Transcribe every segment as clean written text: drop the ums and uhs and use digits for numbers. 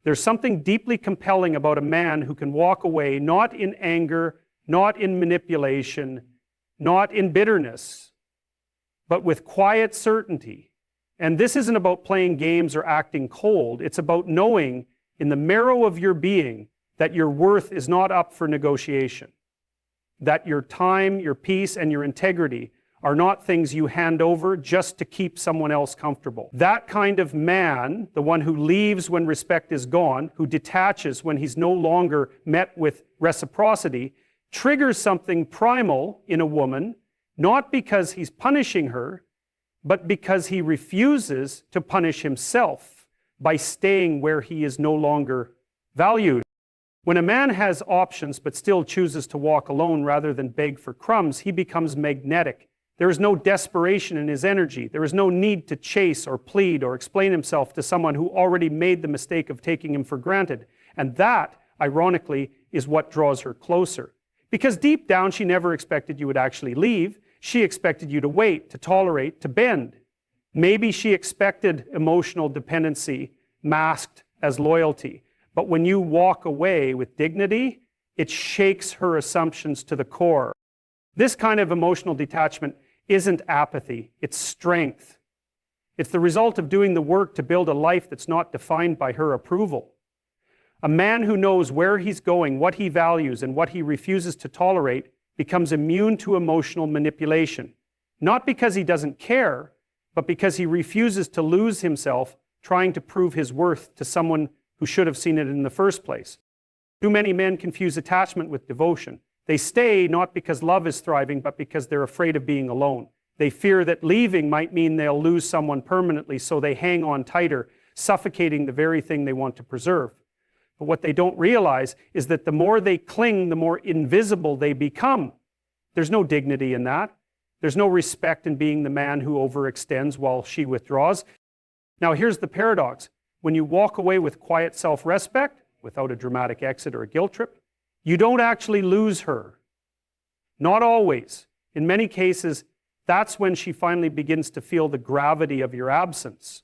There's something deeply compelling about a man who can walk away not in anger, not in manipulation, not in bitterness, but with quiet certainty. And this isn't about playing games or acting cold. It's about knowing in the marrow of your being that your worth is not up for negotiation. That your time, your peace, and your integrity are not things you hand over just to keep someone else comfortable. That kind of man, the one who leaves when respect is gone, who detaches when he's no longer met with reciprocity, triggers something primal in a woman, not because he's punishing her, but because he refuses to punish himself by staying where he is no longer valued. When a man has options but still chooses to walk alone rather than beg for crumbs, he becomes magnetic. There is no desperation in his energy. There is no need to chase or plead or explain himself to someone who already made the mistake of taking him for granted. And that, ironically, is what draws her closer. Because deep down, she never expected you would actually leave. She expected you to wait, to tolerate, to bend. Maybe she expected emotional dependency masked as loyalty. But when you walk away with dignity, it shakes her assumptions to the core. This kind of emotional detachment isn't apathy, it's strength. It's the result of doing the work to build a life that's not defined by her approval. A man who knows where he's going, what he values, and what he refuses to tolerate becomes immune to emotional manipulation. Not because he doesn't care, but because he refuses to lose himself trying to prove his worth to someone who should have seen it in the first place. Too many men confuse attachment with devotion. They stay not because love is thriving, but because they're afraid of being alone. They fear that leaving might mean they'll lose someone permanently, so they hang on tighter, suffocating the very thing they want to preserve. But what they don't realize is that the more they cling, the more invisible they become. There's no dignity in that. There's no respect in being the man who overextends while she withdraws. Now here's the paradox. When you walk away with quiet self-respect, without a dramatic exit or a guilt trip, you don't actually lose her. Not always. In many cases, that's when she finally begins to feel the gravity of your absence.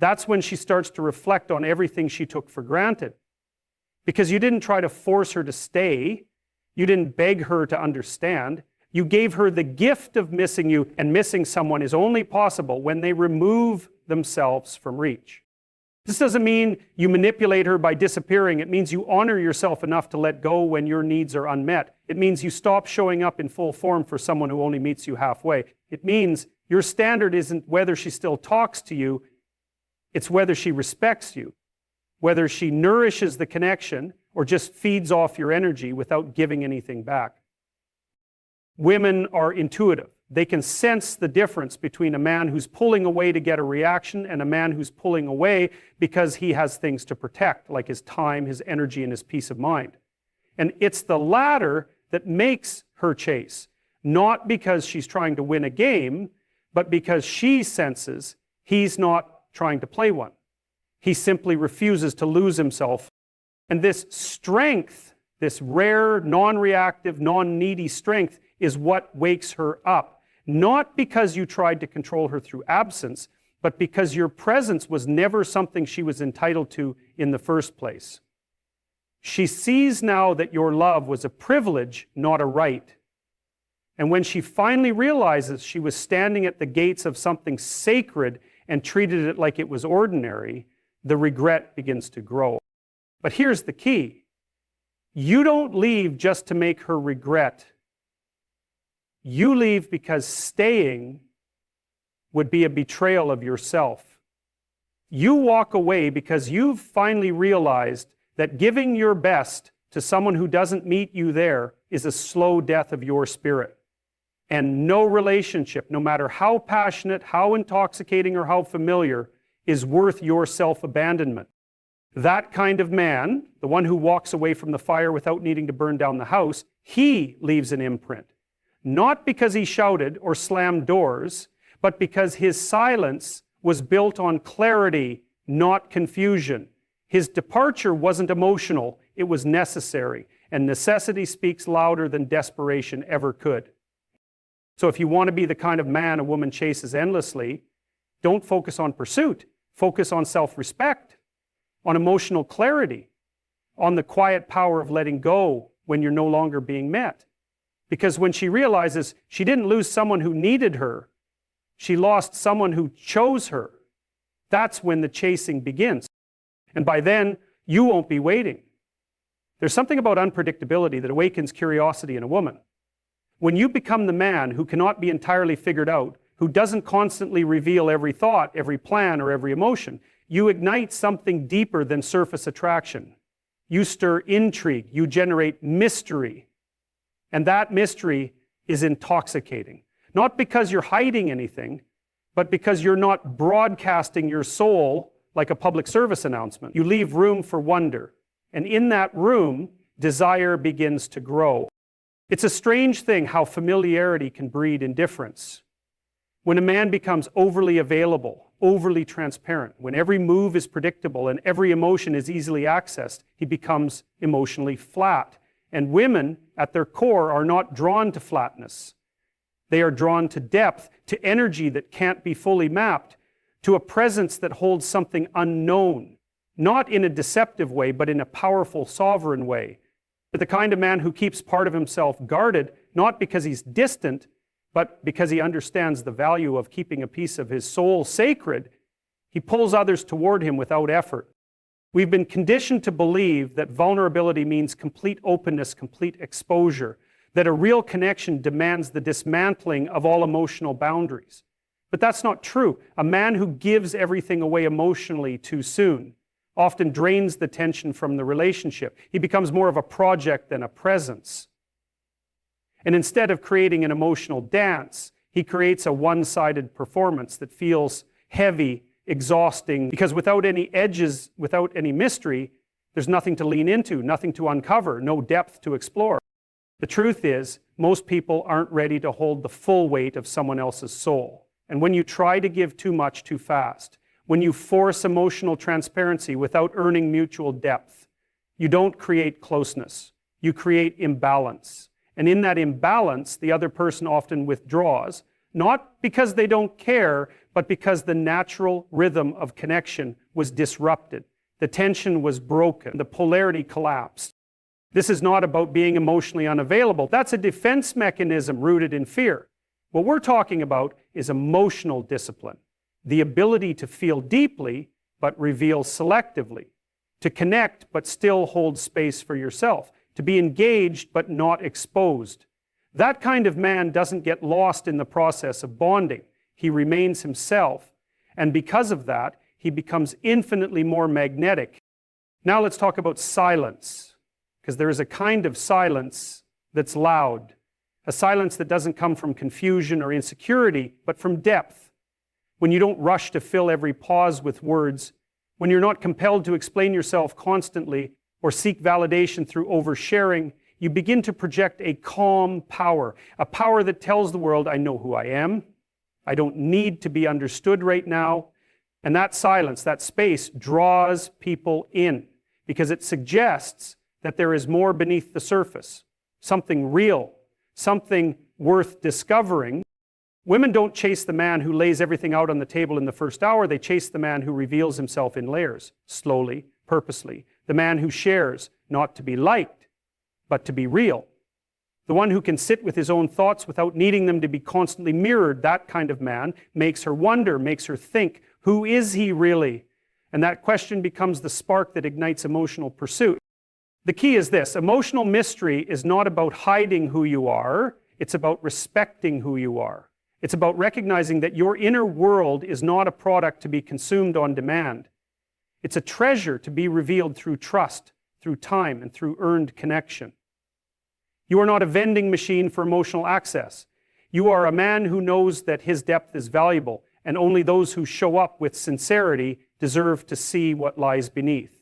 That's when she starts to reflect on everything she took for granted. Because you didn't try to force her to stay. You didn't beg her to understand. You gave her the gift of missing you, and missing someone is only possible when they remove themselves from reach. This doesn't mean you manipulate her by disappearing. It means you honor yourself enough to let go when your needs are unmet. It means you stop showing up in full form for someone who only meets you halfway. It means your standard isn't whether she still talks to you, it's whether she respects you, whether she nourishes the connection or just feeds off your energy without giving anything back. Women are intuitive. They can sense the difference between a man who's pulling away to get a reaction and a man who's pulling away because he has things to protect, like his time, his energy, and his peace of mind. And it's the latter that makes her chase, not because she's trying to win a game, but because she senses he's not trying to play one. He simply refuses to lose himself. And this strength, this rare, non-reactive, non-needy strength, is what wakes her up. Not because you tried to control her through absence, but because your presence was never something she was entitled to in the first place. She sees now that your love was a privilege, not a right. And when she finally realizes she was standing at the gates of something sacred and treated it like it was ordinary, the regret begins to grow. But here's the key. You don't leave just to make her regret. You leave because staying would be a betrayal of yourself. You walk away because you've finally realized that giving your best to someone who doesn't meet you there is a slow death of your spirit. And no relationship, no matter how passionate, how intoxicating, or how familiar, is worth your self-abandonment. That kind of man, the one who walks away from the fire without needing to burn down the house, he leaves an imprint. Not because he shouted or slammed doors, but because his silence was built on clarity, not confusion. His departure wasn't emotional, it was necessary, and necessity speaks louder than desperation ever could. So if you want to be the kind of man a woman chases endlessly, don't focus on pursuit, focus on self-respect. on emotional clarity, on the quiet power of letting go when you're no longer being met. Because when she realizes she didn't lose someone who needed her, she lost someone who chose her, that's when the chasing begins. And by then, you won't be waiting. There's something about unpredictability that awakens curiosity in a woman. When you become the man who cannot be entirely figured out, who doesn't constantly reveal every thought, every plan, or every emotion, you ignite something deeper than surface attraction. You stir intrigue, you generate mystery. And that mystery is intoxicating. Not because you're hiding anything, but because you're not broadcasting your soul like a public service announcement. You leave room for wonder. And in that room, desire begins to grow. It's a strange thing how familiarity can breed indifference. When a man becomes overly available, overly transparent, when every move is predictable and every emotion is easily accessed, he becomes emotionally flat. And women, at their core, are not drawn to flatness. They are drawn to depth, to energy that can't be fully mapped, to a presence that holds something unknown, not in a deceptive way, but in a powerful, sovereign way. But the kind of man who keeps part of himself guarded, not because he's distant, but because he understands the value of keeping a piece of his soul sacred, he pulls others toward him without effort. We've been conditioned to believe that vulnerability means complete openness, complete exposure, that a real connection demands the dismantling of all emotional boundaries. But that's not true. A man who gives everything away emotionally too soon often drains the tension from the relationship. He becomes more of a project than a presence. And instead of creating an emotional dance, he creates a one-sided performance that feels heavy, exhausting, because without any edges, without any mystery, there's nothing to lean into, nothing to uncover, no depth to explore. The truth is, most people aren't ready to hold the full weight of someone else's soul. And when you try to give too much too fast, when you force emotional transparency without earning mutual depth, you don't create closeness, you create imbalance. And in that imbalance, the other person often withdraws, not because they don't care, but because the natural rhythm of connection was disrupted. The tension was broken, the polarity collapsed. This is not about being emotionally unavailable. That's a defense mechanism rooted in fear. What we're talking about is emotional discipline, the ability to feel deeply but reveal selectively, to connect but still hold space for yourself, to be engaged but not exposed. That kind of man doesn't get lost in the process of bonding. He remains himself, and because of that, he becomes infinitely more magnetic. Now let's talk about silence, because there is a kind of silence that's loud, a silence that doesn't come from confusion or insecurity, but from depth. When you don't rush to fill every pause with words, when you're not compelled to explain yourself constantly or seek validation through oversharing, you begin to project a calm power, a power that tells the world, I know who I am, I don't need to be understood right now. And that silence, that space, draws people in because it suggests that there is more beneath the surface, something real, something worth discovering. Women don't chase the man who lays everything out on the table in the first hour. They chase the man who reveals himself in layers, slowly, purposely. The man who shares, not to be liked, but to be real. The one who can sit with his own thoughts without needing them to be constantly mirrored, that kind of man makes her wonder, makes her think, who is he really? And that question becomes the spark that ignites emotional pursuit. The key is this: emotional mystery is not about hiding who you are, it's about respecting who you are. It's about recognizing that your inner world is not a product to be consumed on demand. It's a treasure to be revealed through trust, through time, and through earned connection. You are not a vending machine for emotional access. You are a man who knows that his depth is valuable, and only those who show up with sincerity deserve to see what lies beneath.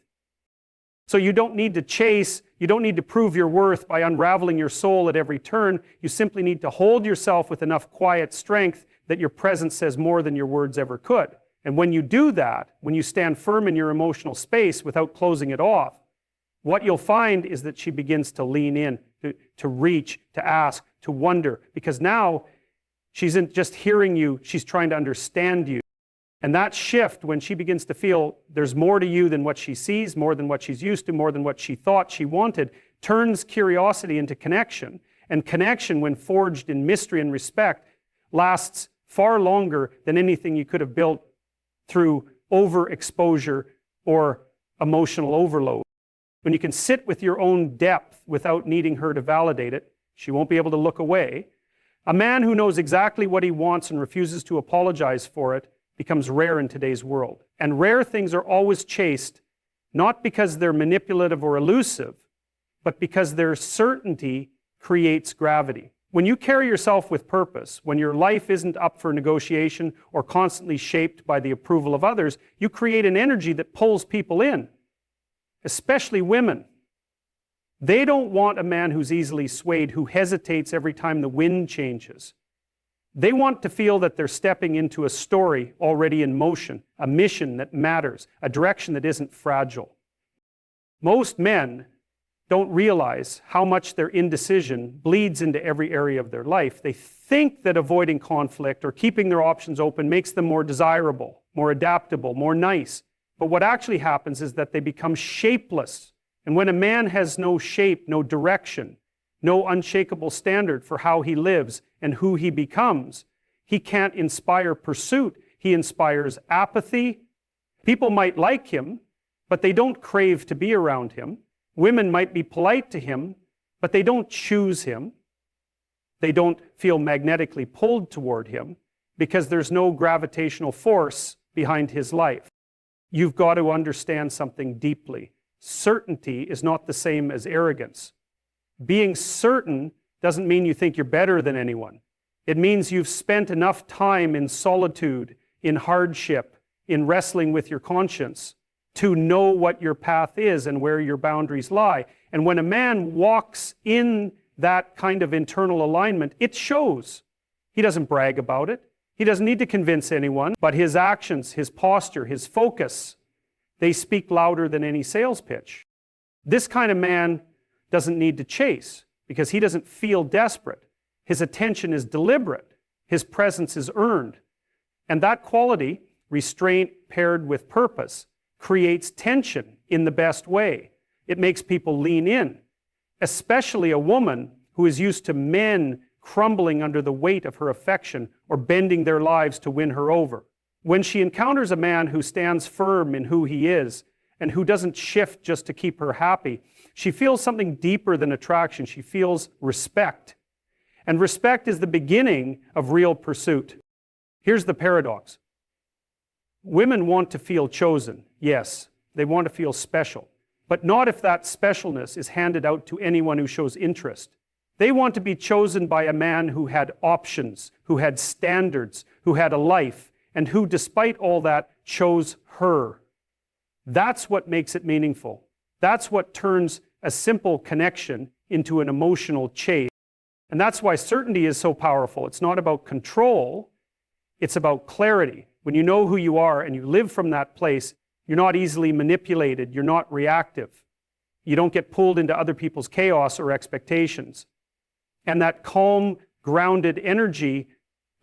So you don't need to chase, you don't need to prove your worth by unraveling your soul at every turn. You simply need to hold yourself with enough quiet strength that your presence says more than your words ever could. And when you do that, when you stand firm in your emotional space without closing it off, what you'll find is that she begins to lean in, to reach, to ask, to wonder, because now she isn't just hearing you, she's trying to understand you. And that shift, when she begins to feel there's more to you than what she sees, more than what she's used to, more than what she thought she wanted, turns curiosity into connection. And connection, when forged in mystery and respect, lasts far longer than anything you could have built through overexposure or emotional overload. When you can sit with your own depth without needing her to validate it, she won't be able to look away. A man who knows exactly what he wants and refuses to apologize for it becomes rare in today's world. And rare things are always chased, not because they're manipulative or elusive, but because their certainty creates gravity. When you carry yourself with purpose, when your life isn't up for negotiation or constantly shaped by the approval of others, you create an energy that pulls people in, especially women. They don't want a man who's easily swayed, who hesitates every time the wind changes. They want to feel that they're stepping into a story already in motion, a mission that matters, a direction that isn't fragile. Most men don't realize how much their indecision bleeds into every area of their life. They think that avoiding conflict or keeping their options open makes them more desirable, more adaptable, more nice. But what actually happens is that they become shapeless. And when a man has no shape, no direction, no unshakable standard for how he lives and who he becomes, he can't inspire pursuit. He inspires apathy. People might like him, but they don't crave to be around him. Women might be polite to him, but they don't choose him. They don't feel magnetically pulled toward him because there's no gravitational force behind his life. You've got to understand something deeply. Certainty is not the same as arrogance. Being certain doesn't mean you think you're better than anyone. It means you've spent enough time in solitude, in hardship, in wrestling with your conscience to know what your path is and where your boundaries lie. And when a man walks in that kind of internal alignment, it shows. He doesn't brag about it. He doesn't need to convince anyone, but his actions, his posture, his focus, they speak louder than any sales pitch. This kind of man doesn't need to chase because he doesn't feel desperate. His attention is deliberate. His presence is earned. And that quality, restraint paired with purpose, creates tension in the best way. It makes people lean in, especially a woman who is used to men crumbling under the weight of her affection or bending their lives to win her over. When she encounters a man who stands firm in who he is and who doesn't shift just to keep her happy, she feels something deeper than attraction. She feels respect. And respect is the beginning of real pursuit. Here's the paradox. Women want to feel chosen. Yes, they want to feel special. But not if that specialness is handed out to anyone who shows interest. They want to be chosen by a man who had options, who had standards, who had a life, and who, despite all that, chose her. That's what makes it meaningful. That's what turns a simple connection into an emotional chase. And that's why certainty is so powerful. It's not about control, it's about clarity. When you know who you are and you live from that place, you're not easily manipulated, you're not reactive. You don't get pulled into other people's chaos or expectations. And that calm, grounded energy,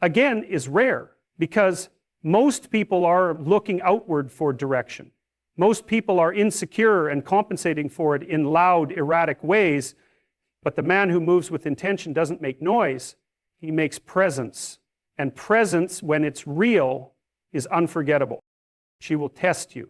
again, is rare because most people are looking outward for direction. Most people are insecure and compensating for it in loud, erratic ways. But the man who moves with intention doesn't make noise. He makes presence. And presence, when it's real, is unforgettable. She will test you.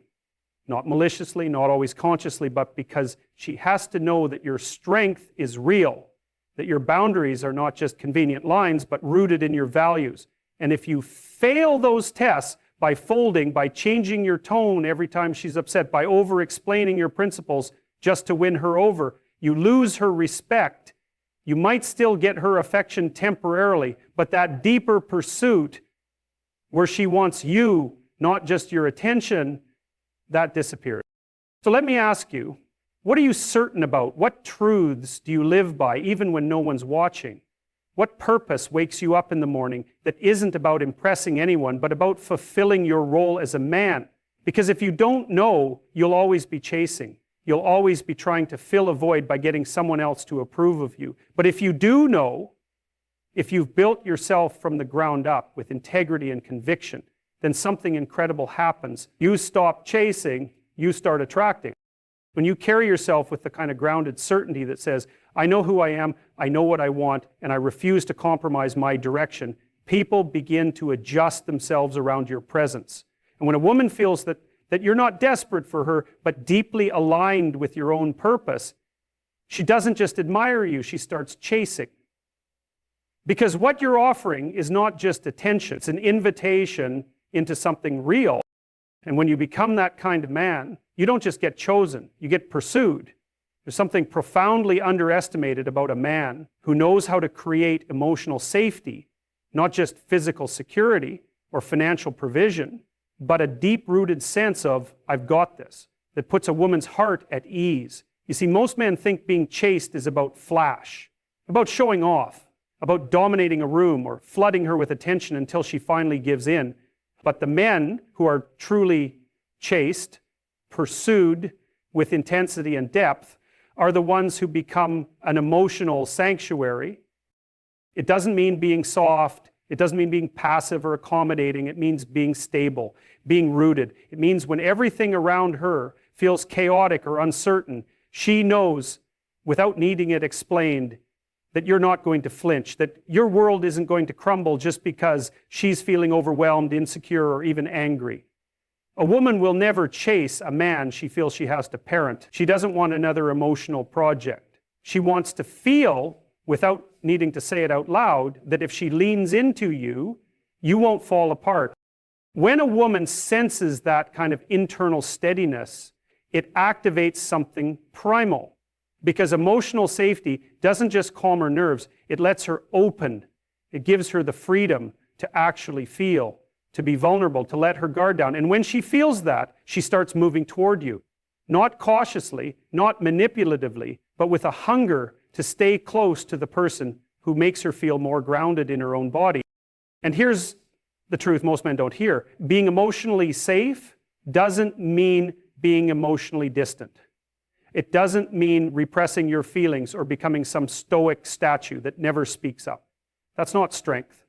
Not maliciously, not always consciously, but because she has to know that your strength is real, that your boundaries are not just convenient lines, but rooted in your values. And if you fail those tests by folding, by changing your tone every time she's upset, by over-explaining your principles just to win her over, you lose her respect. You might still get her affection temporarily, but that deeper pursuit where she wants you, not just your attention, that disappears. So let me ask you, what are you certain about? What truths do you live by even when no one's watching? What purpose wakes you up in the morning that isn't about impressing anyone, but about fulfilling your role as a man? Because if you don't know, you'll always be chasing. You'll always be trying to fill a void by getting someone else to approve of you. But if you do know, if you've built yourself from the ground up with integrity and conviction, then something incredible happens. You stop chasing, you start attracting. When you carry yourself with the kind of grounded certainty that says, I know who I am, I know what I want, and I refuse to compromise my direction, people begin to adjust themselves around your presence. And when a woman feels that you're not desperate for her, but deeply aligned with your own purpose, she doesn't just admire you, she starts chasing. Because what you're offering is not just attention, it's an invitation into something real. And when you become that kind of man, you don't just get chosen, you get pursued. There's something profoundly underestimated about a man who knows how to create emotional safety, not just physical security or financial provision, but a deep-rooted sense of, I've got this, that puts a woman's heart at ease. You see, most men think being chased is about flash, about showing off, about dominating a room or flooding her with attention until she finally gives in. But the men who are truly chased, pursued with intensity and depth, are the ones who become an emotional sanctuary. It doesn't mean being soft. It doesn't mean being passive or accommodating. It means being stable, being rooted. It means when everything around her feels chaotic or uncertain, she knows, without needing it explained, that you're not going to flinch, that your world isn't going to crumble just because she's feeling overwhelmed, insecure, or even angry. A woman will never chase a man she feels she has to parent. She doesn't want another emotional project. She wants to feel, without needing to say it out loud, that if she leans into you, you won't fall apart. When a woman senses that kind of internal steadiness, it activates something primal. Because emotional safety doesn't just calm her nerves, it lets her open. It gives her the freedom to actually feel, to be vulnerable, to let her guard down. And when she feels that, she starts moving toward you. Not cautiously, not manipulatively, but with a hunger to stay close to the person who makes her feel more grounded in her own body. And here's the truth most men don't hear. Being emotionally safe doesn't mean being emotionally distant. It doesn't mean repressing your feelings or becoming some stoic statue that never speaks up. That's not strength.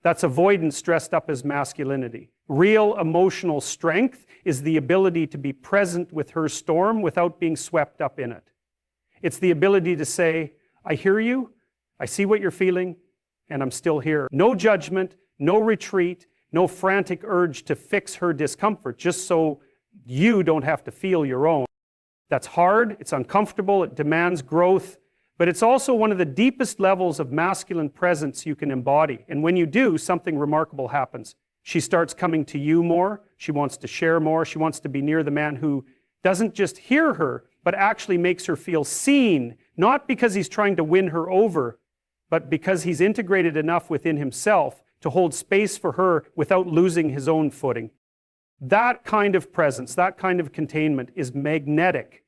That's avoidance dressed up as masculinity. Real emotional strength is the ability to be present with her storm without being swept up in it. It's the ability to say, I hear you, I see what you're feeling, and I'm still here. No judgment, no retreat, no frantic urge to fix her discomfort, just so you don't have to feel your own. That's hard, it's uncomfortable, it demands growth, but it's also one of the deepest levels of masculine presence you can embody. And when you do, something remarkable happens. She starts coming to you more, she wants to share more, she wants to be near the man who doesn't just hear her, but actually makes her feel seen, not because he's trying to win her over, but because he's integrated enough within himself to hold space for her without losing his own footing. That kind of presence, that kind of containment is magnetic.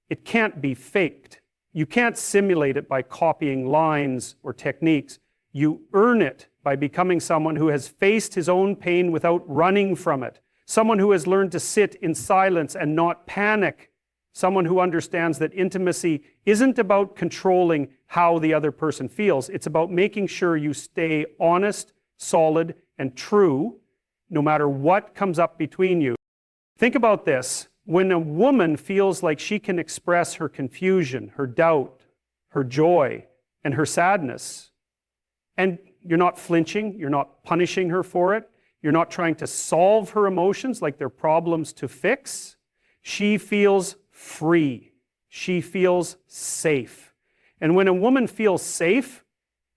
It can't be faked. You can't simulate it by copying lines or techniques. You earn it by becoming someone who has faced his own pain without running from it. Someone who has learned to sit in silence and not panic. Someone who understands that intimacy isn't about controlling how the other person feels. It's about making sure you stay honest, solid, and true, no matter what comes up between you. Think about this. When a woman feels like she can express her confusion, her doubt, her joy, and her sadness, and you're not flinching, you're not punishing her for it, you're not trying to solve her emotions like they're problems to fix, she feels free. She feels safe. And when a woman feels safe,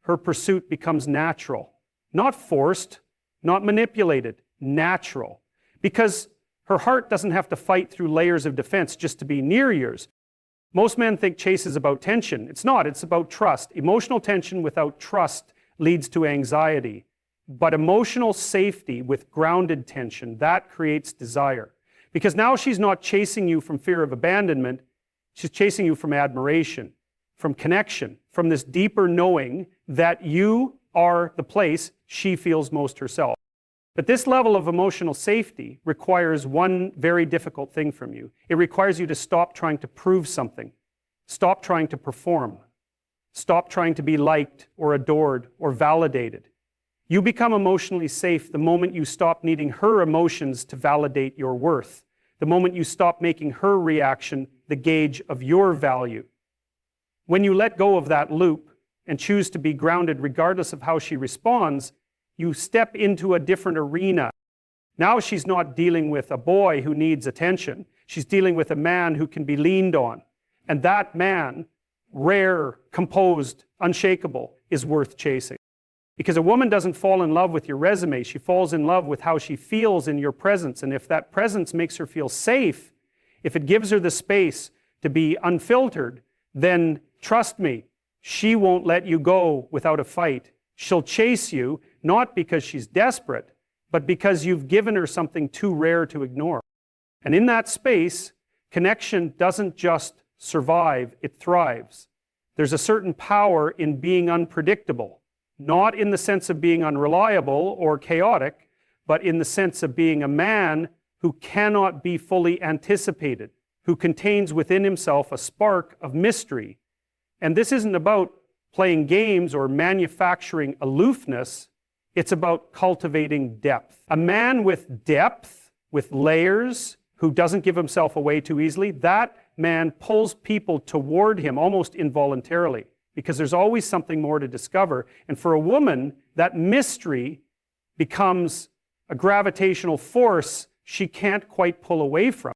her pursuit becomes natural. Not forced, not manipulated, natural. Because her heart doesn't have to fight through layers of defense just to be near yours. Most men think chase is about tension. It's not, it's about trust. Emotional tension without trust leads to anxiety. But emotional safety with grounded tension, that creates desire. Because now she's not chasing you from fear of abandonment, she's chasing you from admiration, from connection, from this deeper knowing that you are the place she feels most herself. But this level of emotional safety requires one very difficult thing from you. It requires you to stop trying to prove something. Stop trying to perform. Stop trying to be liked or adored or validated. You become emotionally safe the moment you stop needing her emotions to validate your worth, the moment you stop making her reaction the gauge of your value. When you let go of that loop and choose to be grounded regardless of how she responds, you step into a different arena. Now she's not dealing with a boy who needs attention. She's dealing with a man who can be leaned on. And that man, rare, composed, unshakable, is worth chasing. Because a woman doesn't fall in love with your resume. She falls in love with how she feels in your presence. And if that presence makes her feel safe, if it gives her the space to be unfiltered, then trust me, she won't let you go without a fight. She'll chase you, not because she's desperate, but because you've given her something too rare to ignore. And in that space, connection doesn't just survive, it thrives. There's a certain power in being unpredictable, not in the sense of being unreliable or chaotic, but in the sense of being a man who cannot be fully anticipated, who contains within himself a spark of mystery. And this isn't about playing games or manufacturing aloofness. It's about cultivating depth. A man with depth, with layers, who doesn't give himself away too easily, that man pulls people toward him almost involuntarily, because there's always something more to discover. And for a woman, that mystery becomes a gravitational force she can't quite pull away from.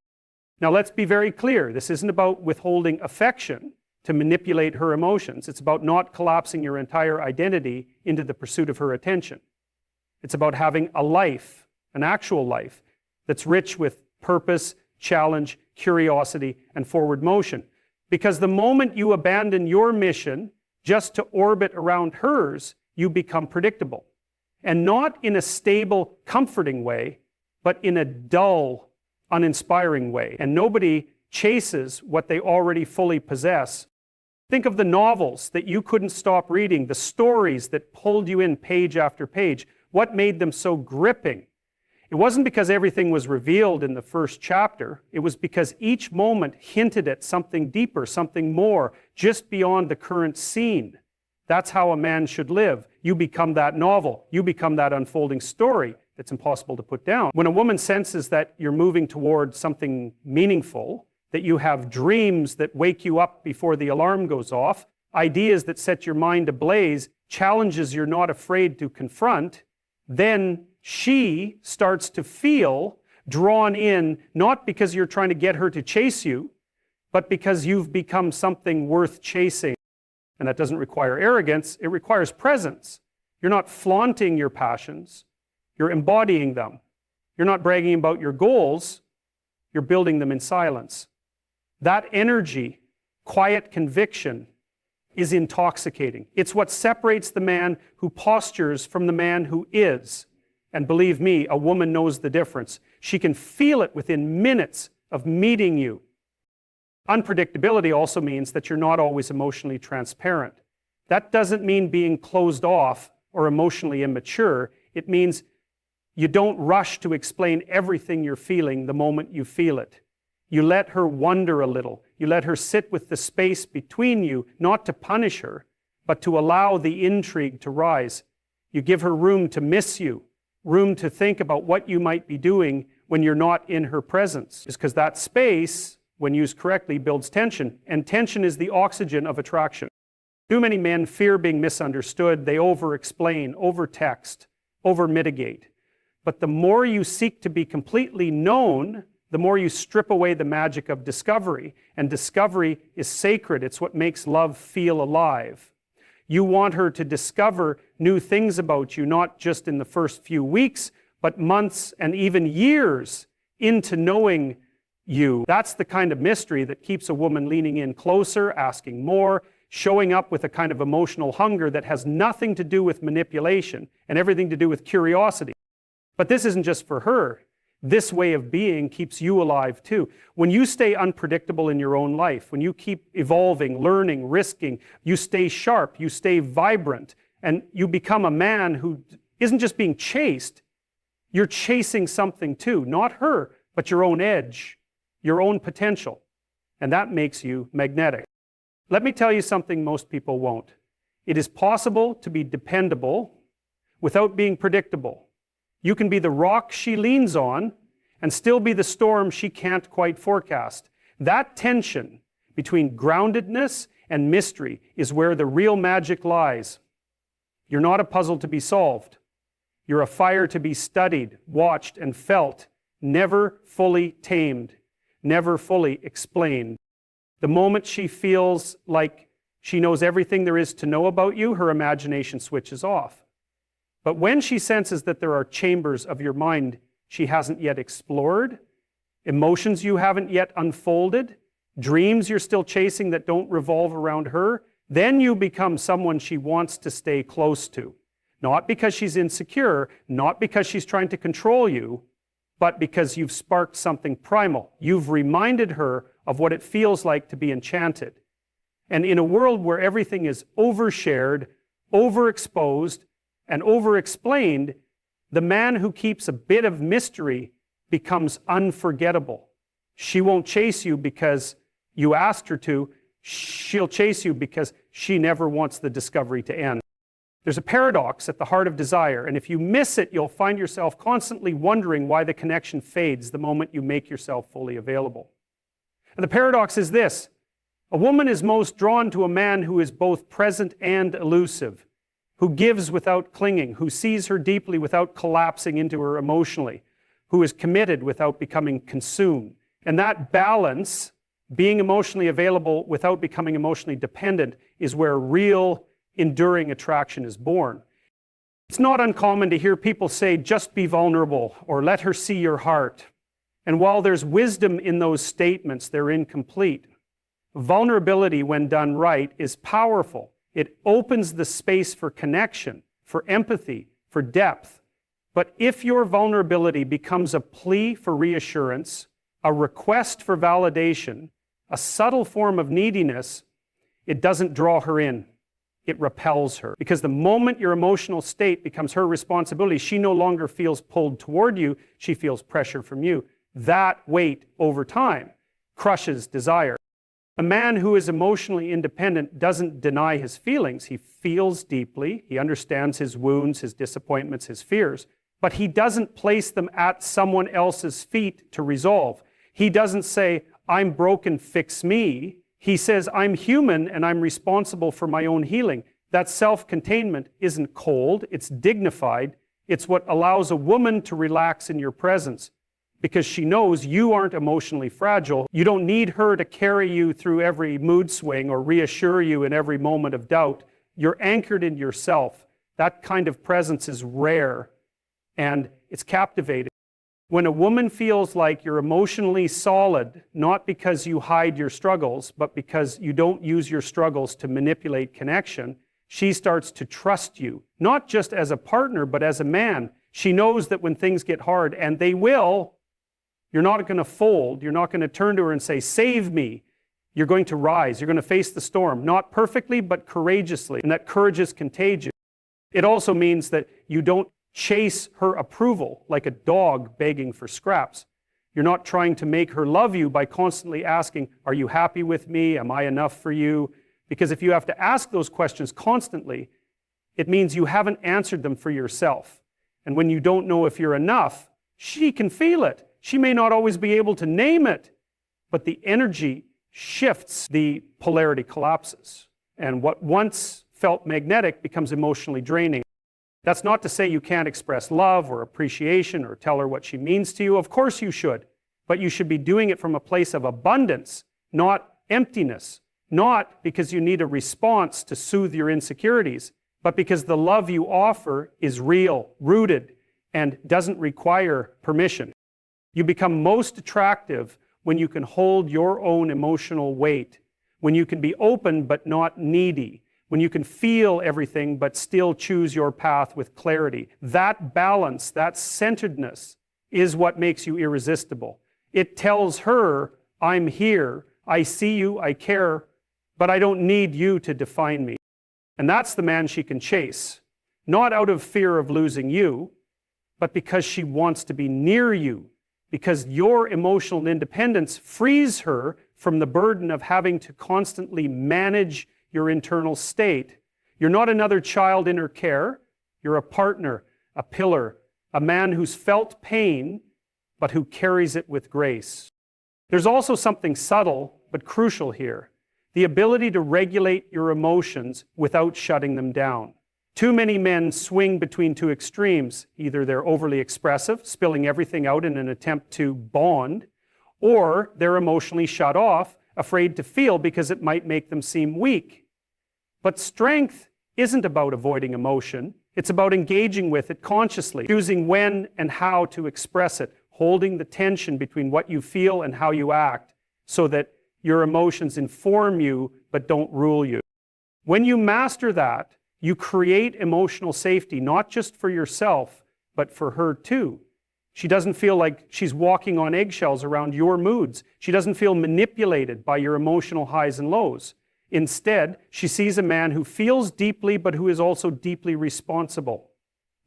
Now let's be very clear. This isn't about withholding affection to manipulate her emotions. It's about not collapsing your entire identity into the pursuit of her attention. It's about having a life, an actual life, that's rich with purpose, challenge, curiosity, and forward motion. Because the moment you abandon your mission just to orbit around hers, you become predictable. And not in a stable, comforting way, but in a dull, uninspiring way. And nobody chases what they already fully possess. Think of the novels that you couldn't stop reading, the stories that pulled you in page after page. What made them so gripping? It wasn't because everything was revealed in the first chapter. It was because each moment hinted at something deeper, something more, just beyond the current scene. That's how a man should live. You become that novel. You become that unfolding story that's impossible to put down. When a woman senses that you're moving toward something meaningful, that you have dreams that wake you up before the alarm goes off, ideas that set your mind ablaze, challenges you're not afraid to confront, then she starts to feel drawn in, not because you're trying to get her to chase you, but because you've become something worth chasing. And that doesn't require arrogance, it requires presence. You're not flaunting your passions, you're embodying them. You're not bragging about your goals, you're building them in silence. That energy, quiet conviction, is intoxicating. It's what separates the man who postures from the man who is. And believe me, a woman knows the difference. She can feel it within minutes of meeting you. Unpredictability also means that you're not always emotionally transparent. That doesn't mean being closed off or emotionally immature. It means you don't rush to explain everything you're feeling the moment you feel it. You let her wonder a little. You let her sit with the space between you, not to punish her, but to allow the intrigue to rise. You give her room to miss you, room to think about what you might be doing when you're not in her presence. It's because that space, when used correctly, builds tension. And tension is the oxygen of attraction. Too many men fear being misunderstood. They over-explain, over-text, over-mitigate. But the more you seek to be completely known, the more you strip away the magic of discovery. And discovery is sacred. It's what makes love feel alive. You want her to discover new things about you, not just in the first few weeks, but months and even years into knowing you. That's the kind of mystery that keeps a woman leaning in closer, asking more, showing up with a kind of emotional hunger that has nothing to do with manipulation and everything to do with curiosity. But this isn't just for her. This way of being keeps you alive too. When you stay unpredictable in your own life, when you keep evolving, learning, risking, you stay sharp, you stay vibrant, and you become a man who isn't just being chased, you're chasing something too. Not her, but your own edge, your own potential. And that makes you magnetic. Let me tell you something most people won't. It is possible to be dependable without being predictable. You can be the rock she leans on and still be the storm she can't quite forecast. That tension between groundedness and mystery is where the real magic lies. You're not a puzzle to be solved. You're a fire to be studied, watched, and felt, never fully tamed, never fully explained. The moment she feels like she knows everything there is to know about you, her imagination switches off. But when she senses that there are chambers of your mind she hasn't yet explored, emotions you haven't yet unfolded, dreams you're still chasing that don't revolve around her, then you become someone she wants to stay close to. Not because she's insecure, not because she's trying to control you, but because you've sparked something primal. You've reminded her of what it feels like to be enchanted. And in a world where everything is overshared, overexposed, and overexplained, the man who keeps a bit of mystery becomes unforgettable. She won't chase you because you asked her to. She'll chase you because she never wants the discovery to end. There's a paradox at the heart of desire, and if you miss it, you'll find yourself constantly wondering why the connection fades the moment you make yourself fully available. And the paradox is this: a woman is most drawn to a man who is both present and elusive, who gives without clinging, who sees her deeply without collapsing into her emotionally, who is committed without becoming consumed. And that balance, being emotionally available without becoming emotionally dependent, is where real enduring attraction is born. It's not uncommon to hear people say, just be vulnerable, or let her see your heart. And while there's wisdom in those statements, they're incomplete. Vulnerability, when done right, is powerful. It opens the space for connection, for empathy, for depth. But if your vulnerability becomes a plea for reassurance, a request for validation, a subtle form of neediness, it doesn't draw her in. It repels her. Because the moment your emotional state becomes her responsibility, she no longer feels pulled toward you, she feels pressure from you. That weight over time crushes desire. A man who is emotionally independent doesn't deny his feelings. He feels deeply, he understands his wounds, his disappointments, his fears, but he doesn't place them at someone else's feet to resolve. He doesn't say, I'm broken, fix me. He says, I'm human and I'm responsible for my own healing. That self-containment isn't cold, it's dignified. It's what allows a woman to relax in your presence because she knows you aren't emotionally fragile. You don't need her to carry you through every mood swing or reassure you in every moment of doubt. You're anchored in yourself. That kind of presence is rare and it's captivating. When a woman feels like you're emotionally solid, not because you hide your struggles, but because you don't use your struggles to manipulate connection, she starts to trust you, not just as a partner, but as a man. She knows that when things get hard, and they will, you're not going to fold. You're not going to turn to her and say, save me. You're going to rise. You're going to face the storm, not perfectly, but courageously. And that courage is contagious. It also means that you don't chase her approval like a dog begging for scraps. You're not trying to make her love you by constantly asking, are you happy with me? Am I enough for you? Because if you have to ask those questions constantly, it means you haven't answered them for yourself. And when you don't know if you're enough, she can feel it. She may not always be able to name it, but the energy shifts, the polarity collapses. And what once felt magnetic becomes emotionally draining. That's not to say you can't express love or appreciation or tell her what she means to you. Of course you should. But you should be doing it from a place of abundance, not emptiness. Not because you need a response to soothe your insecurities, but because the love you offer is real, rooted, and doesn't require permission. You become most attractive when you can hold your own emotional weight, when you can be open but not needy, when you can feel everything but still choose your path with clarity. That balance, that centeredness is what makes you irresistible. It tells her, I'm here, I see you, I care, but I don't need you to define me. And that's the man she can chase, not out of fear of losing you, but because she wants to be near you, because your emotional independence frees her from the burden of having to constantly manage your internal state. You're not another child in her care. You're a partner, a pillar, a man who's felt pain, but who carries it with grace. There's also something subtle, but crucial here. The ability to regulate your emotions without shutting them down. Too many men swing between two extremes. Either they're overly expressive, spilling everything out in an attempt to bond, or they're emotionally shut off, afraid to feel because it might make them seem weak. But strength isn't about avoiding emotion. It's about engaging with it consciously, choosing when and how to express it, holding the tension between what you feel and how you act so that your emotions inform you but don't rule you. When you master that, you create emotional safety, not just for yourself, but for her too. She doesn't feel like she's walking on eggshells around your moods. She doesn't feel manipulated by your emotional highs and lows. Instead, she sees a man who feels deeply, but who is also deeply responsible.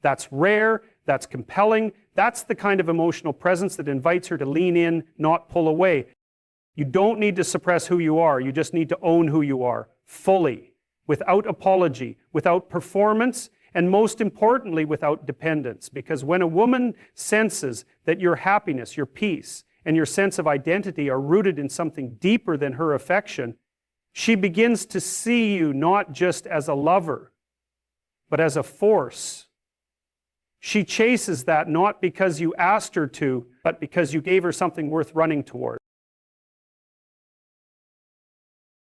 That's rare, that's compelling, that's the kind of emotional presence that invites her to lean in, not pull away. You don't need to suppress who you are, you just need to own who you are, fully, without apology, without performance, and most importantly, without dependence. Because when a woman senses that your happiness, your peace, and your sense of identity are rooted in something deeper than her affection, she begins to see you not just as a lover, but as a force. She chases that not because you asked her to, but because you gave her something worth running toward.